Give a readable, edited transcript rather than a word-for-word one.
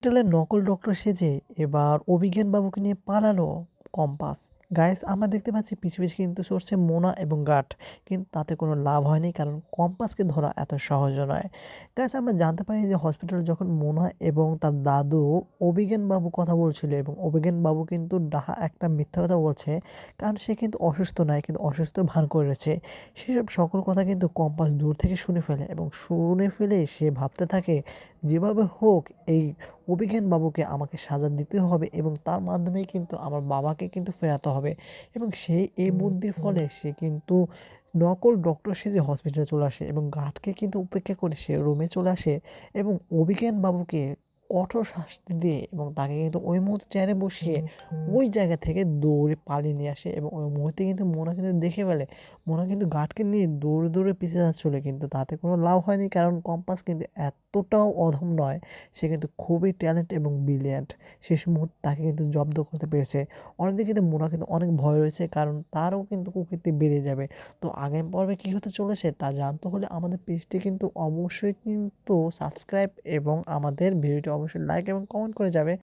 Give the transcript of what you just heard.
হসপিটালের নকল ডক্টর সেজে এবার অভিজ্ঞান বাবুকে নিয়ে পালালো কম্পাস। গাইস আমরা দেখতে পাচ্ছি পিছে পিছে কিন্তু সরছে মোনা এবং গাঠ, কিন্তু তাতে কোনো লাভ হয়নি কারণ কম্পাসকে ধরা এত সহজ নয়। গাইস আমরা জানতে পারি যে হসপিটালে যখন মোনা এবং তার দাদু অভিজ্ঞান বাবু কথা বলছিল এবং অভিজ্ঞান বাবু কিন্তু একটা মিথ্যা কথা বলছে, কারণ সে কিন্তু অসুস্থ নয়, কিন্তু অসুস্থ ভান করেছে। সেসব সকল কথা কিন্তু কম্পাস দূর থেকে শুনে ফেলে এবং শুনে ফেলে সে ভাবতে থাকে যেভাবে হোক এই অভিজ্ঞান বাবুকে আমাকে সাজা দিতে হবে এবং তার মাধ্যমেই কিন্তু আমার বাবাকে কিন্তু ফেরাতে হবে। এবং সে এই বুদ্ধির ফলে সে কিন্তু নকল ডক্টর সেজে হসপিটালে চলে আসে এবং গার্ডকে কিন্তু উপেক্ষা করে সে রুমে চলে আসে এবং অভিজ্ঞান বাবুকে কঠোর শাস্তি দিয়ে এবং তাকে কিন্তু ওই মুহূর্তে চেয়ারে বসিয়ে ওই জায়গা থেকে দৌড়ে পালিয়ে নিয়ে আসে। এবং ওই মুহূর্তে কিন্তু মোনা কিন্তু দেখে ফেলে, মোনা কিন্তু গার্ডকে নিয়ে দৌড়ে দৌড়ে পিছিয়ে যাচ্ছিলো, কিন্তু তাতে কোনো লাভ হয়নি কারণ কম্পাস কিন্তু এতটাও অধম নয়। সে কিন্তু খুবই ট্যালেন্ট এবং ব্রিলিয়ান্ট। শেষ মুহূর্তে তাকে কিন্তু জব্দ করতে পেরেছে। অন্যদিকে কিন্তু মোনা কিন্তু অনেক ভয় রয়েছে কারণ তারও কিন্তু কুকীর্তি বেড়ে যাবে। তো আগামী পর্বে কী হতে চলেছে তা জানতে হলে আমাদের পেজটি কিন্তু অবশ্যই কিন্তু সাবস্ক্রাইব এবং আমাদের ভিডিওটি অবশ্যই লাইক এবং কমেন্ট করে যাবে।